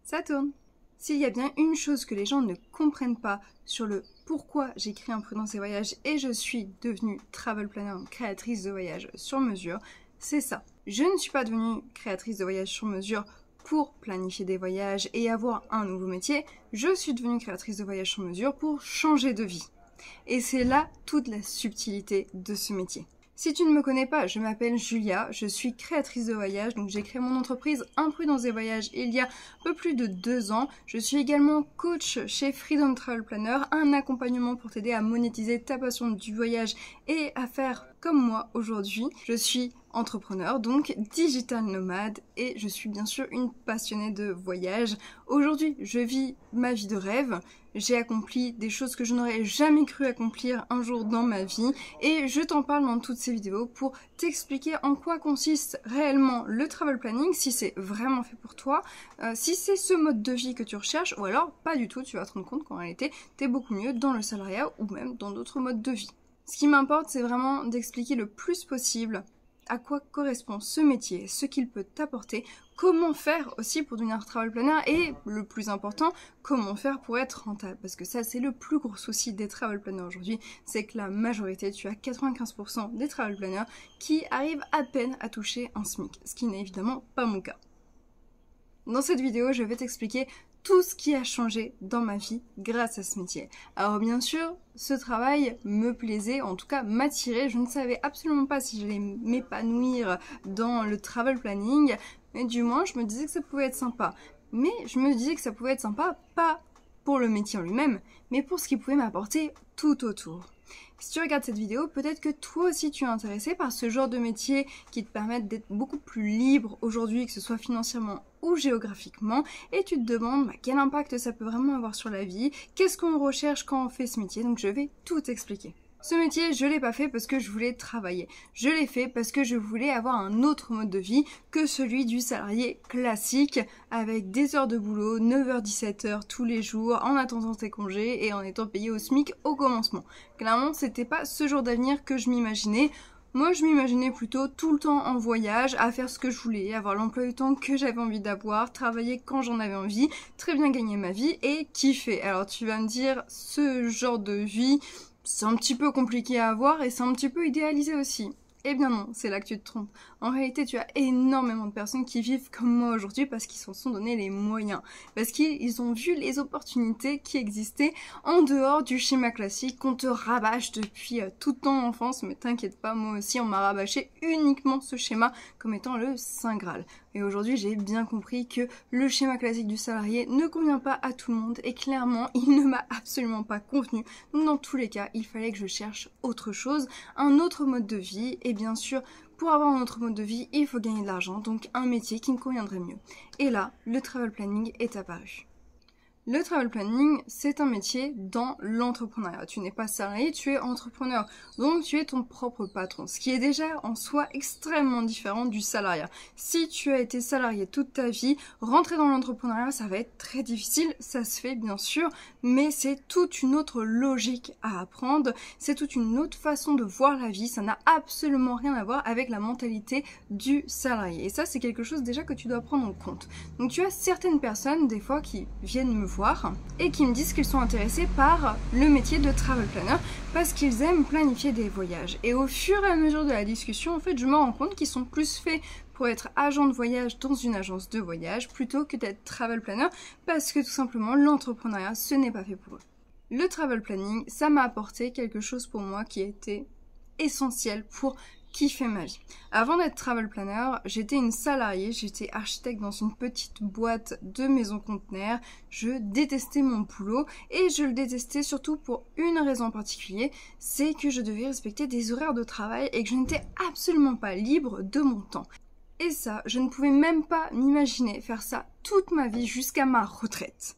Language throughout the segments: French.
ça tourne. S'il y a bien une chose que les gens ne comprennent pas sur le pourquoi j'ai créé Imprudence et Voyage et je suis devenue travel planner, créatrice de voyages sur mesure, c'est ça. Je ne suis pas devenue créatrice de voyages sur mesure pour planifier des voyages et avoir un nouveau métier, je suis devenue créatrice de voyages sur mesure pour changer de vie. Et c'est là toute la subtilité de ce métier. Si tu ne me connais pas, je m'appelle Julia, je suis créatrice de voyages, donc j'ai créé mon entreprise Imprudence et Voyages il y a un peu plus de 2 ans. Je suis également coach chez Freedom Travel Planner, un accompagnement pour t'aider à monétiser ta passion du voyage et à faire comme moi aujourd'hui. Je suis entrepreneur, donc digital nomade et je suis bien sûr une passionnée de voyage. Aujourd'hui, je vis ma vie de rêve. J'ai accompli des choses que je n'aurais jamais cru accomplir un jour dans ma vie et je t'en parle dans toutes ces vidéos pour t'expliquer en quoi consiste réellement le travel planning, si c'est vraiment fait pour toi, si c'est ce mode de vie que tu recherches ou alors pas du tout, tu vas te rendre compte qu'en réalité t'es beaucoup mieux dans le salariat ou même dans d'autres modes de vie. Ce qui m'importe, c'est vraiment d'expliquer le plus possible à quoi correspond ce métier, ce qu'il peut t'apporter, comment faire aussi pour devenir travel planner et le plus important, comment faire pour être rentable. Parce que ça, c'est le plus gros souci des travel planners aujourd'hui, c'est que la majorité, tu as 95% des travel planners qui arrivent à peine à toucher un SMIC, ce qui n'est évidemment pas mon cas. Dans cette vidéo, je vais t'expliquer tout ce qui a changé dans ma vie grâce à ce métier. Alors bien sûr, ce travail me plaisait, en tout cas m'attirait. Je ne savais absolument pas si j'allais m'épanouir dans le travel planning, mais du moins je me disais que ça pouvait être sympa. Mais je me disais que ça pouvait être sympa, pas pour le métier en lui-même, mais pour ce qu'il pouvait m'apporter tout autour. Si tu regardes cette vidéo, peut-être que toi aussi tu es intéressé par ce genre de métier qui te permettent d'être beaucoup plus libre aujourd'hui, que ce soit financièrement ou géographiquement, et tu te demandes quel impact ça peut vraiment avoir sur la vie, qu'est-ce qu'on recherche quand on fait ce métier, donc je vais tout expliquer. Ce métier, je l'ai pas fait parce que je voulais travailler. Je l'ai fait parce que je voulais avoir un autre mode de vie que celui du salarié classique avec des heures de boulot, 9h-17h tous les jours, en attendant tes congés et en étant payé au SMIC au commencement. Clairement, c'était pas ce genre d'avenir que je m'imaginais. Moi, je m'imaginais plutôt tout le temps en voyage, à faire ce que je voulais, avoir l'emploi du temps que j'avais envie d'avoir, travailler quand j'en avais envie, très bien gagner ma vie et kiffer. Alors tu vas me dire, ce genre de vie, c'est un petit peu compliqué à avoir et c'est un petit peu idéalisé aussi. Eh bien non, c'est là que tu te trompes. En réalité, tu as énormément de personnes qui vivent comme moi aujourd'hui parce qu'ils s'en sont donné les moyens. Parce qu'ils ont vu les opportunités qui existaient en dehors du schéma classique qu'on te rabâche depuis toute ton enfance. Mais t'inquiète pas, moi aussi, on m'a rabâché uniquement ce schéma comme étant le Saint Graal. Et aujourd'hui, j'ai bien compris que le schéma classique du salarié ne convient pas à tout le monde et clairement, il ne m'a absolument pas convenu. Donc dans tous les cas, il fallait que je cherche autre chose, un autre mode de vie et bien sûr, pour avoir un autre mode de vie, il faut gagner de l'argent, donc un métier qui me conviendrait mieux. Et là, le travel planning est apparu. Le travel planning, c'est un métier dans l'entrepreneuriat. Tu n'es pas salarié, tu es entrepreneur. Donc tu es ton propre patron, ce qui est déjà en soi extrêmement différent du salariat. Si tu as été salarié toute ta vie, rentrer dans l'entrepreneuriat, ça va être très difficile. Ça se fait bien sûr, mais c'est toute une autre logique à apprendre. C'est toute une autre façon de voir la vie. Ça n'a absolument rien à voir avec la mentalité du salarié. Et ça, c'est quelque chose déjà que tu dois prendre en compte. Donc tu as certaines personnes, des fois, qui viennent me voir et qui me disent qu'ils sont intéressés par le métier de travel planner parce qu'ils aiment planifier des voyages. Et au fur et à mesure de la discussion, en fait, je me rends compte qu'ils sont plus faits pour être agent de voyage dans une agence de voyage plutôt que d'être travel planner parce que tout simplement l'entrepreneuriat, ce n'est pas fait pour eux. Le travel planning, ça m'a apporté quelque chose pour moi qui a été essentiel pour kiffer ma vie. Avant d'être travel planner, j'étais une salariée, j'étais architecte dans une petite boîte de maison conteneur. Je détestais mon boulot et je le détestais surtout pour une raison en particulier, c'est que je devais respecter des horaires de travail et que je n'étais absolument pas libre de mon temps. Et ça, je ne pouvais même pas m'imaginer faire ça toute ma vie jusqu'à ma retraite.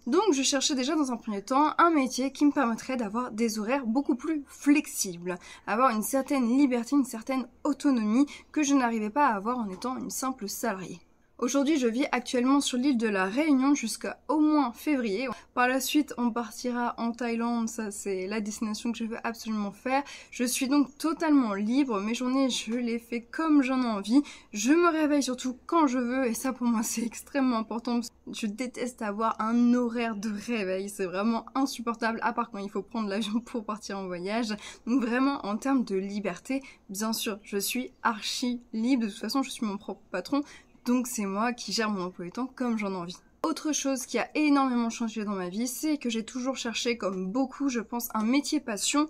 Donc je cherchais déjà dans un premier temps un métier qui me permettrait d'avoir des horaires beaucoup plus flexibles, avoir une certaine liberté, une certaine autonomie que je n'arrivais pas à avoir en étant une simple salariée. Aujourd'hui, je vis actuellement sur l'île de la Réunion jusqu'à au moins février. Par la suite, on partira en Thaïlande, ça c'est la destination que je veux absolument faire. Je suis donc totalement libre, mes journées je les fais comme j'en ai envie. Je me réveille surtout quand je veux et ça pour moi c'est extrêmement important. Je déteste avoir un horaire de réveil, c'est vraiment insupportable à part quand il faut prendre l'avion pour partir en voyage. Donc vraiment en termes de liberté, bien sûr, je suis archi libre, de toute façon je suis mon propre patron. Donc c'est moi qui gère mon emploi du temps comme j'en ai envie. Autre chose qui a énormément changé dans ma vie, c'est que j'ai toujours cherché, comme beaucoup, je pense, un métier passion.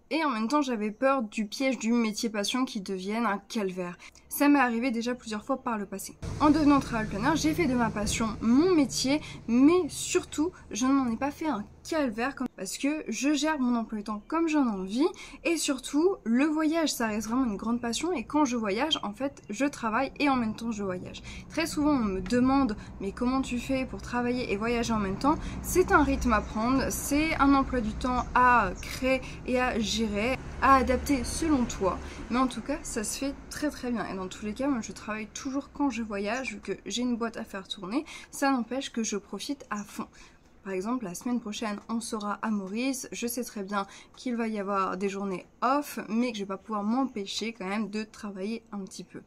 Et en même temps, j'avais peur du piège du métier passion qui devienne un calvaire. Ça m'est arrivé déjà plusieurs fois par le passé. En devenant travel planner, j'ai fait de ma passion mon métier, mais surtout, je n'en ai pas fait un calvaire parce que je gère mon emploi du temps comme j'en ai envie et surtout le voyage ça reste vraiment une grande passion et quand je voyage en fait je travaille et en même temps je voyage. Très souvent on me demande mais comment tu fais pour travailler et voyager en même temps? C'est un rythme à prendre, c'est un emploi du temps à créer et à gérer, à adapter selon toi, mais en tout cas ça se fait très très bien et dans tous les cas moi je travaille toujours quand je voyage vu que j'ai une boîte à faire tourner, ça n'empêche que je profite à fond. Par exemple, la semaine prochaine, on sera à Maurice. Je sais très bien qu'il va y avoir des journées off, mais que je vais pas pouvoir m'empêcher quand même de travailler un petit peu.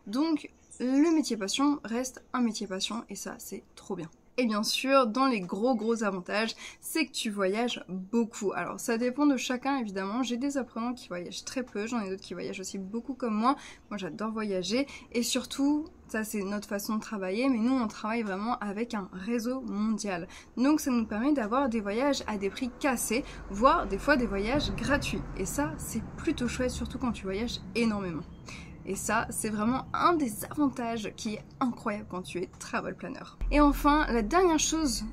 Donc, le métier passion reste un métier passion et ça, c'est trop bien. Et bien sûr, dans les gros avantages, c'est que tu voyages beaucoup. Alors ça dépend de chacun évidemment, j'ai des apprenants qui voyagent très peu, j'en ai d'autres qui voyagent aussi beaucoup comme moi. Moi j'adore voyager et surtout, ça c'est notre façon de travailler, mais nous on travaille vraiment avec un réseau mondial. Donc ça nous permet d'avoir des voyages à des prix cassés, voire des fois des voyages gratuits. Et ça c'est plutôt chouette, surtout quand tu voyages énormément. Et ça, c'est vraiment un des avantages qui est incroyable quand tu es travel planner. Et enfin, la dernière chose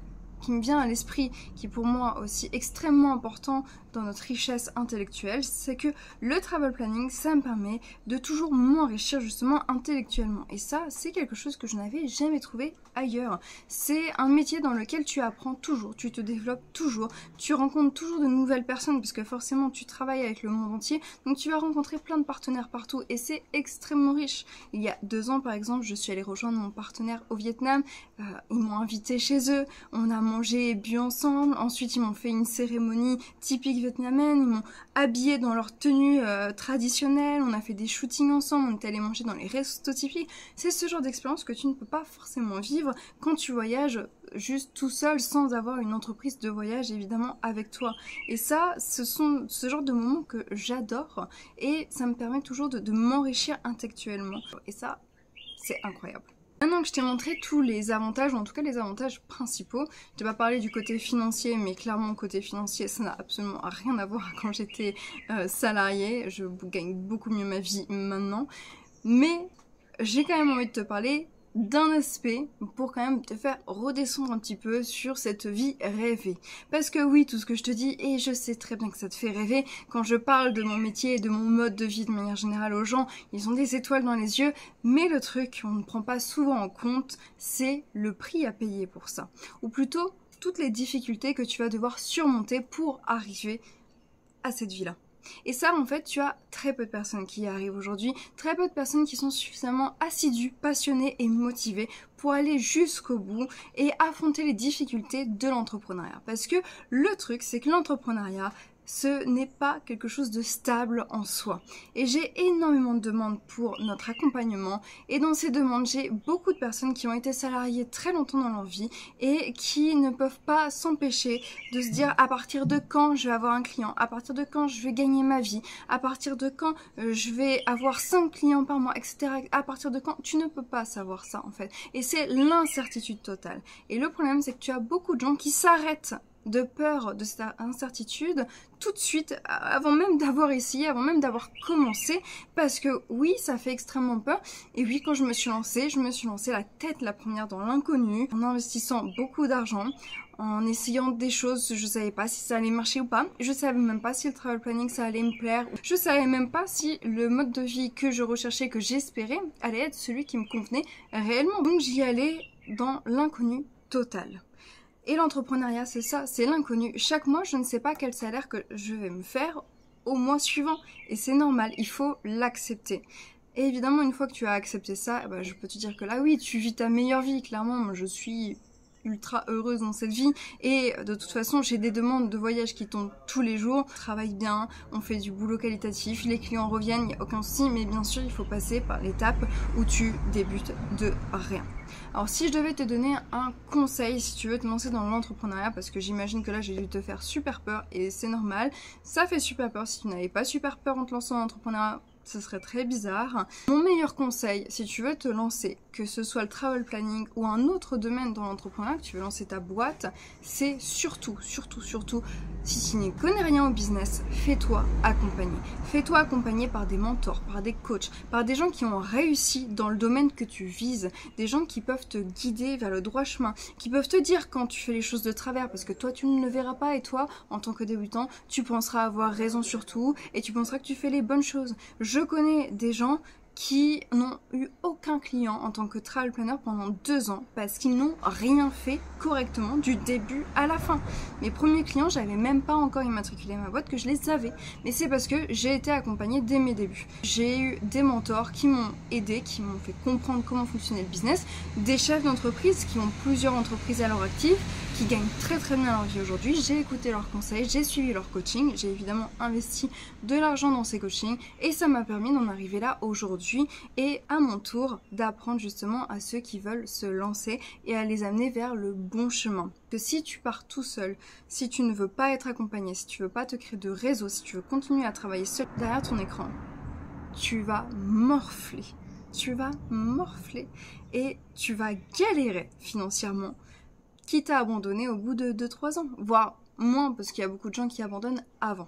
qui me vient à l'esprit, qui est pour moi aussi extrêmement important dans notre richesse intellectuelle, c'est que le travel planning, ça me permet de toujours m'enrichir justement intellectuellement. Et ça, c'est quelque chose que je n'avais jamais trouvé ailleurs. C'est un métier dans lequel tu apprends toujours, tu te développes toujours, tu rencontres toujours de nouvelles personnes, parce que forcément tu travailles avec le monde entier, donc tu vas rencontrer plein de partenaires partout, et c'est extrêmement riche. Il y a 2 ans par exemple, je suis allée rejoindre mon partenaire au Vietnam, ils m'ont invité chez eux, on a mangé et bu ensemble, ensuite ils m'ont fait une cérémonie typique vietnamienne, ils m'ont habillée dans leur tenue traditionnelle, on a fait des shootings ensemble, on est allé manger dans les restos typiques. C'est ce genre d'expérience que tu ne peux pas forcément vivre quand tu voyages juste tout seul sans avoir une entreprise de voyage évidemment avec toi. Et ça, ce sont ce genre de moments que j'adore et ça me permet toujours de m'enrichir intellectuellement. Et ça, c'est incroyable. Maintenant que je t'ai montré tous les avantages, ou en tout cas les avantages principaux, je t'ai pas parlé du côté financier, mais clairement côté financier ça n'a absolument rien à voir quand j'étais salariée, je gagne beaucoup mieux ma vie maintenant, mais j'ai quand même envie de te parler d'un aspect pour quand même te faire redescendre un petit peu sur cette vie rêvée. Parce que oui, tout ce que je te dis, et je sais très bien que ça te fait rêver, quand je parle de mon métier et de mon mode de vie de manière générale aux gens, ils ont des étoiles dans les yeux, mais le truc qu'on ne prend pas souvent en compte, c'est le prix à payer pour ça. Ou plutôt, toutes les difficultés que tu vas devoir surmonter pour arriver à cette vie-là. Et ça, en fait, tu as très peu de personnes qui y arrivent aujourd'hui, très peu de personnes qui sont suffisamment assidues, passionnées et motivées pour aller jusqu'au bout et affronter les difficultés de l'entrepreneuriat. Parce que le truc, c'est que l'entrepreneuriat, ce n'est pas quelque chose de stable en soi. Et j'ai énormément de demandes pour notre accompagnement. Et dans ces demandes, j'ai beaucoup de personnes qui ont été salariées très longtemps dans leur vie et qui ne peuvent pas s'empêcher de se dire à partir de quand je vais avoir un client, à partir de quand je vais gagner ma vie, à partir de quand je vais avoir 5 clients par mois, etc. À partir de quand, tu ne peux pas savoir ça en fait. Et c'est l'incertitude totale. Et le problème, c'est que tu as beaucoup de gens qui s'arrêtent de peur de cette incertitude tout de suite, avant même d'avoir essayé, avant même d'avoir commencé, parce que oui, ça fait extrêmement peur, et oui, quand je me suis lancée la tête la première dans l'inconnu, en investissant beaucoup d'argent, en essayant des choses, je savais pas si ça allait marcher ou pas, je savais même pas si le travel planning ça allait me plaire, je savais même pas si le mode de vie que je recherchais, que j'espérais, allait être celui qui me convenait réellement, donc j'y allais dans l'inconnu total. Et l'entrepreneuriat, c'est ça, c'est l'inconnu. Chaque mois, je ne sais pas quel salaire que je vais me faire au mois suivant. Et c'est normal, il faut l'accepter. Et évidemment, une fois que tu as accepté ça, bah, je peux te dire que là, oui, tu vis ta meilleure vie. Clairement, moi, je suis ultra heureuse dans cette vie et de toute façon j'ai des demandes de voyage qui tombent tous les jours, on travaille bien, on fait du boulot qualitatif, les clients reviennent, il n'y a aucun souci, mais bien sûr il faut passer par l'étape où tu débutes de rien. Alors si je devais te donner un conseil si tu veux te lancer dans l'entrepreneuriat, parce que j'imagine que là j'ai dû te faire super peur et c'est normal, ça fait super peur. Si tu n'avais pas super peur en te lançant dans l'entrepreneuriat, ce serait très bizarre. Mon meilleur conseil, si tu veux te lancer, que ce soit le travel planning ou un autre domaine dans l'entrepreneuriat, que tu veux lancer ta boîte, c'est surtout, si tu n'y connais rien au business, fais-toi accompagner. Fais-toi accompagner par des mentors, par des coachs, par des gens qui ont réussi dans le domaine que tu vises, des gens qui peuvent te guider vers le droit chemin, qui peuvent te dire quand tu fais les choses de travers, parce que toi tu ne le verras pas et toi, en tant que débutant, tu penseras avoir raison sur tout et tu penseras que tu fais les bonnes choses. Je connais des gens qui n'ont eu aucun client en tant que travel planner pendant 2 ans parce qu'ils n'ont rien fait correctement du début à la fin. Mes premiers clients, j'avais même pas encore immatriculé ma boîte que je les avais, mais c'est parce que j'ai été accompagnée dès mes débuts. J'ai eu des mentors qui m'ont aidé, qui m'ont fait comprendre comment fonctionnait le business, des chefs d'entreprise qui ont plusieurs entreprises à leur actif, qui gagnent très bien leur vie aujourd'hui. J'ai écouté leurs conseils, j'ai suivi leur coaching, j'ai évidemment investi de l'argent dans ces coachings et ça m'a permis d'en arriver là aujourd'hui et à mon tour d'apprendre justement à ceux qui veulent se lancer et à les amener vers le bon chemin. Que si tu pars tout seul, si tu ne veux pas être accompagné, si tu veux pas te créer de réseau, si tu veux continuer à travailler seul derrière ton écran, tu vas morfler. Tu vas morfler et tu vas galérer financièrement, quitte à abandonner au bout de 2-3 ans, voire moins parce qu'il y a beaucoup de gens qui abandonnent avant.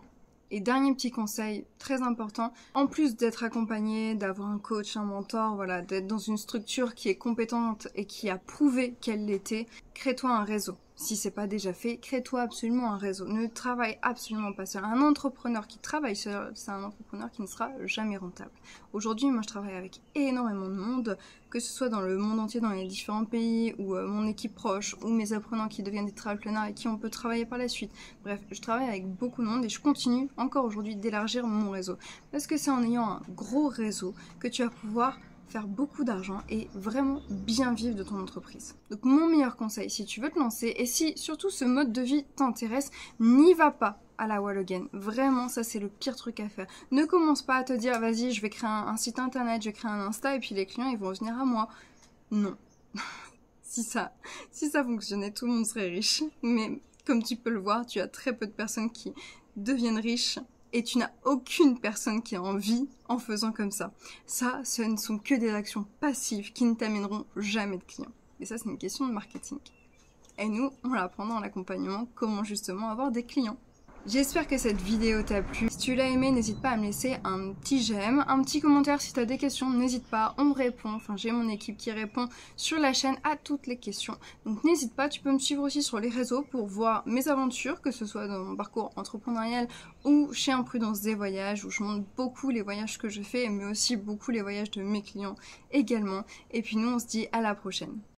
Et dernier petit conseil très important, en plus d'être accompagné, d'avoir un coach, un mentor, voilà, d'être dans une structure qui est compétente et qui a prouvé qu'elle l'était, crée-toi un réseau. Si c'est pas déjà fait, crée-toi absolument un réseau. Ne travaille absolument pas seul. Un entrepreneur qui travaille seul, c'est un entrepreneur qui ne sera jamais rentable. Aujourd'hui, moi je travaille avec énormément de monde, que ce soit dans le monde entier, dans les différents pays, ou mon équipe proche, ou mes apprenants qui deviennent des travel planners et qui on peut travailler par la suite. Bref, je travaille avec beaucoup de monde et je continue encore aujourd'hui d'élargir mon réseau. Parce que c'est en ayant un gros réseau que tu vas pouvoir faire beaucoup d'argent et vraiment bien vivre de ton entreprise. Donc mon meilleur conseil, si tu veux te lancer et si surtout ce mode de vie t'intéresse, n'y va pas à la wall again. Vraiment, ça c'est le pire truc à faire. Ne commence pas à te dire vas-y, je vais créer un site internet, je vais créer un Insta et puis les clients ils vont venir à moi. Non. Si ça fonctionnait, tout le monde serait riche. Mais comme tu peux le voir, tu as très peu de personnes qui deviennent riches et tu n'as aucune personne qui a envie en faisant comme ça. Ça, ce ne sont que des actions passives qui ne t'amèneront jamais de clients. Et ça, c'est une question de marketing. Et nous, on l'apprend dans l'accompagnement, comment justement avoir des clients. J'espère que cette vidéo t'a plu. Si tu l'as aimé, n'hésite pas à me laisser un petit j'aime, un petit commentaire si tu as des questions, n'hésite pas, on me répond. Enfin, j'ai mon équipe qui répond sur la chaîne à toutes les questions. Donc n'hésite pas, tu peux me suivre aussi sur les réseaux pour voir mes aventures, que ce soit dans mon parcours entrepreneurial ou chez Imprudence des voyages, où je montre beaucoup les voyages que je fais, mais aussi beaucoup les voyages de mes clients également. Et puis nous, on se dit à la prochaine.